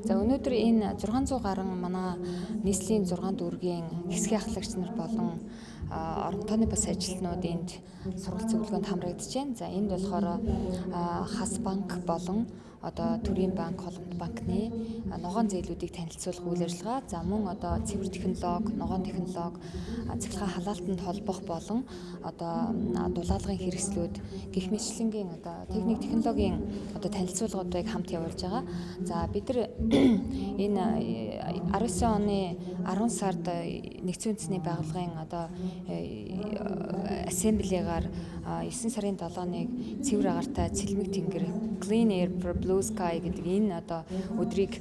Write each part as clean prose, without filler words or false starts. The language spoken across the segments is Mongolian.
За өнөөдөр энэ 600 гаруй манай нийслэлийн 6 дүүргийн хэсгийн ахлагч нар болон орон тооны бас ажилтнууд энд сургалт зөвлөгөөнд хамрагдаж байна. За энд болохоор хас банк болон төрийн банк, холбооны банкны ногоон зээлүүдийг танилцуулах үйл ажиллагаа. За мөн цэвэр технологи, ногоон технологи, цахилгаан халаалтанд холбох болон дулаалгын хэрэгслүүд гэх мэтчлэнгийн техник технологийн танилцуулгуудыг хамт явуулж байгаа. За бид нар энэ 19 оны 10 сард нэгдсэн үндэсний байгууллагын ассемблегаар 9 сарын 7-ныг цэвэр агаартай цэлмэг тэнгэр Clean Air for Blue Sky гэдэг энэ өдрийг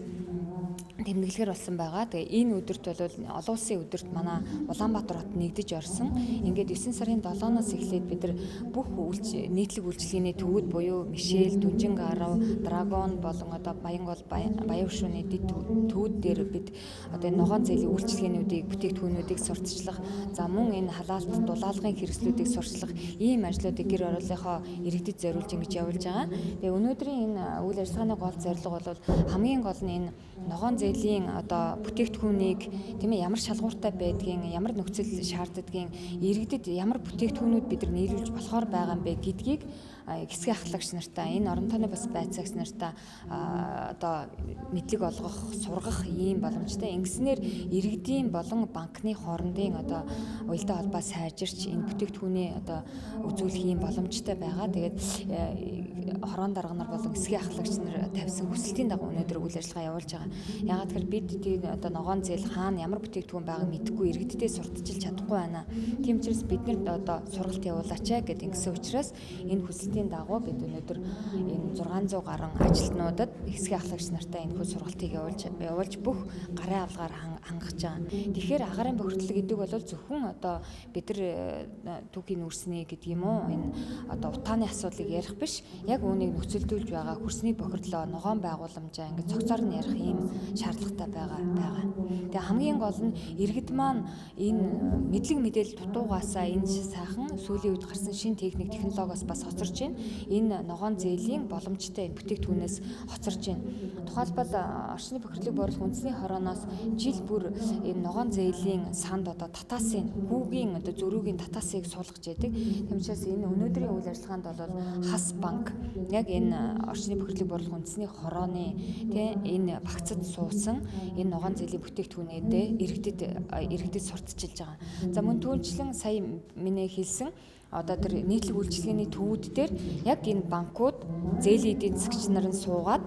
тэмдэглэхээр болсон байгаа. Тэгээ энэ өдөрт бол олон улсын өдөрт манай Улаанбаатар хот нэгдэж орсон. Ингээд 9 сарын 7-оос эхлээд бид нар бүх нийтлэг үйлчилгээний төвүүд буюу Мишель, Дүнжин гарав, Драгон болон Баянгол, Баян шууны дэд төвүүд дээр бид ногоон зээлийн үйлчилгээнүүдийг, бүтээгдэхүүнүүдийг сурталчлах, за мөн энэ халаалт дулаалгын хэрэгслүүдийг сурчлах ийм ажлуудыг гэр оролцоохоо иргэдэд зориулж ингэж явуулж байгаа. Тэгээ өнөөдрийн энэ үйл ажиллагааны гол зорилго бол хамгийн гол нь энэ ногоон зээлийн бүтээгдэхүүнийг тийм ээ ямар шалгууртай байдгийг, ямар нөхцөл шаарддагыг, иргэдэд ямар бүтээгдэхүүнүүд бид нар нийлүүлж болохоор байгаа юм бэ гэдгийг хэсгийн ахлагч нартаа, энэ орон тооны бас байцаагч нартаа мэдлэг олгох, сургах ийм боломжтой. Ингэснээр иргэдийн болон банкны хоорондын уялдаа холбоо сайжирч энэ бүтээгдэхүүнээ үзүүлэх ийм боломжтой байгаа. Тэгээд хорон дарга нар болон хэсгийн ахлагч нар тавьсан хүсэлтийн дагуу өнөөдөр үйл ажиллагаа явуулж байгаа. Яагаад гэвэл бид ногоон зээл хаана ямар бүтээгдэхүүн байгааг мэдэхгүй, иргэдэд сурталчилж чадахгүй байна. Тийм учраас бид нар сургалт явуулаач гэдэг ингэсэн учраас энэ хүсэлтийн дагуу бид өнөөдөр энэ 600 гаруй ажилтнуудад хэсгийн ахлагч нартай энэ хөл сургалтыг явуулж бүх гарын авалгаар хангаж байгаа. Тэгэхээр агаарын бохирдлыг гэдэг бол зөвхөн бид нар түүхийн үрсний гэдэг юм уу, энэ утааны асуудлыг ярих биш, яг үүнийг нөхцөлдүүлж байгаа хөрсний бохирдлоо, ногоон байгууламжаа ингээд цогцоор нь ярих ийм шаардлагатай байгаа. Тэгээ хамгийн гол нь иргэд маань энэ мэдлэг мэдээлэл дутуугаасаа энэ сайхан сүүлийн үед гарсан шинэ техник технологиос бас хоцорж байна. Энэ ногоон зээлийн боломжтой энэ бүтээгдэхүүнээс хоцорж байна. Тухайлбал орчны бохирдлыг бууруулах үндэсний хорооноос жил бүр энэ ногоон зээлийн санд татаасын хүүгийн зөрүүгийн татаасыг суулгаж яадаг. Тийм учраас энэ өнөөдрийн үйл ажиллагаанд бол хас банк яг энэ орчны бохирдлыг бууруулах үндэсний хорооны энэ багцад суусан энэ ногоон зээлийн бүтээгдэхүүнүүдээ иргэдэд сурталчилж байгаа. За мөн түүнчлэн сая миний хэлсэн тэр нийтлэг үйлчилгээний төвүүд дээр яг энэ банкуд зээлийн эдийн засагч нарын суугаад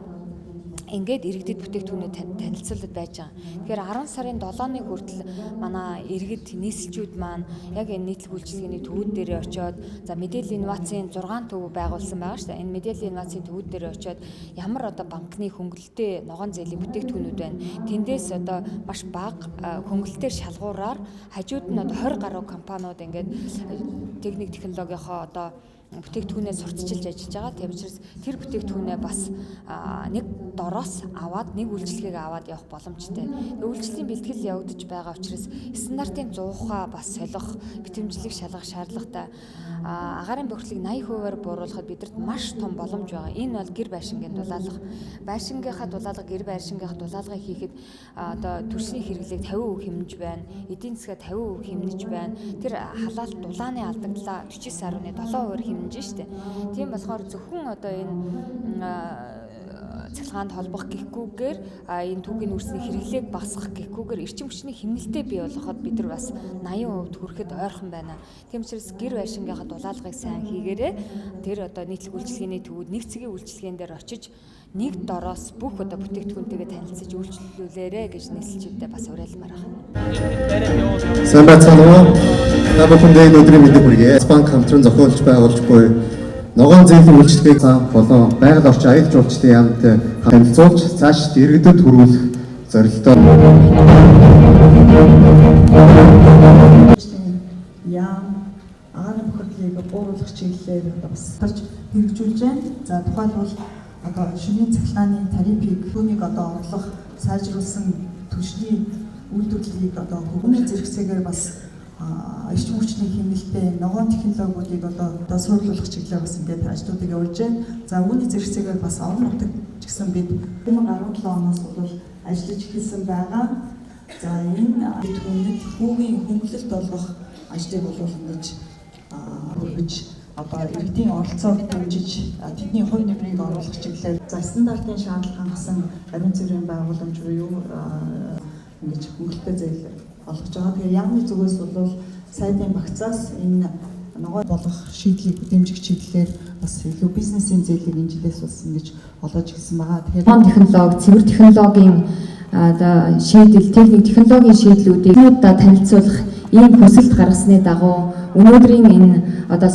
ингээд иргэдэд бүтээгдэхүүнээ танилцуулаад байж байгаа. Тэгэхээр 10 сарын 7-ны хүртэл манай иргэд нийслэлчүүд маань яг энэ нийтлэг үйлчилгээний төвүүд дээр очиод за мэдээллийн инновацийн 6 төв байгуулсан байгаа шүү дээ. Энэ мэдээллийн инновацийн төвүүд дээр очиод ямар банкны хөнгөлөлтэй ногоон зээлийн бүтээгдэхүүнүүд байна. Тэндээс маш бага хөнгөлөлтөөр шалгуураар хажууд нь 20 гаруй компаниуд ингээд техник технологийнхоо бүтээгдэхүүнээ сурталчилж ажиллаж байгаа. Тийм учраас тэр бүтээгдэхүүнээ бас нэг дороос аваад нэг үйлчилгээг аваад явах боломжтой. Үйлчлийн бэлтгэл явагдаж байгаа учраас стандартын 100-аа бас солих, битэмжлэг шалгах шаардлагатай. Агаарын бохирдлыг 80%-аар бууруулахад бидэрт маш том боломж байгаа. Энэ бол гэр байшингийн дулаалга. Байшингийнхаа дулаалга, гэр байшингийнхаа дулаалгыг хийхэд төрсний хэрэглээг 50% хэмнэж байна. Эдийн засгаа 50% хэмнэж байна. Тэр халаалт дулааны алдагдлаа 49.7% хэмнэж штэ. Тийм болохоор зөвхөн энэ цахилгаанд холбох гэхгүйгээр энэ түүхийн үрсний хэрэглээг багасгах гэхгүйгээр эрчим хүчний хэмнэлтэд бий болгоход бид нар бас 80% хүрэхэд ойрхон байна. Тийм учраас гэр байшингийнхаа дулаалгыг сайн хийгээрэй. Тэр нийтлэг үйлчилгээний төвүүд нэг цэгийн үйлчилгээн дээр очиж нэг дороос бүх бүтээгдэхүүнтэйгээ танилцаж үйлчлүүлээрэй гэж нийслэлчүүдэд бас уриалмаар байна. Сайн байцгаана уу? Та бүхэндээ өдрийн мэдээг хүргэе. Банк хамтран зохиолж байгуулж буй ногоон зээлийн үйлчилгээг болон байгаль орчин аял жуулчлалын яамд танилцуулж цааш иргэдэд хүргэх зорилттой. Яам агаарын бохирдлыг бууруулах чиглэлээр бас тарж хэрэгжүүлж байна. За тухайлбал шөнийн цахилгааны тарифыг түүнийг орлох сайжруулсан түвшний үйлдвэрлэлийг хөгжмийн зэрэгцээгээр бас эрчим хүчний хэмнэлтэд ногоон технологиудыг суурлуулах чиглэлээр бас ингээд ажлуудыг явуулж байна. За үүний зэрэгцээгээр бас орон нутагт ч гэсэн бид 2017 оноос бол ажиллаж эхэлсэн байгаа. За энэ түүнд хүүгийн хөнгөлөлт олгох ажлыг бол ингэж хөргөж одоо иргэдийн оролцоог дэмжиж тэдний хувь нэмрийг оруулах чиглэлээр за стандартын шаардлага хангасан ариун цэврийн байгууламж буюу ингэж хөнгөлөлтөө зээл олгож байгаа. Тэгэхээр яамны зүгээс бол сайдын багцаас энэ ногоо болох шийдлийг дэмжих чиглэлээр бас илүү бизнесийн зээлийг энэ жилээс бас ингэж олгож ирсэн байгаа. Тэгэхээр технологи, цэвэр технологийн одоо шийдэл, техник технологийн шийдлүүдийг танилцуулах ийм хүсэлт гаргасны дагуу өнөөдрийн энэ одоо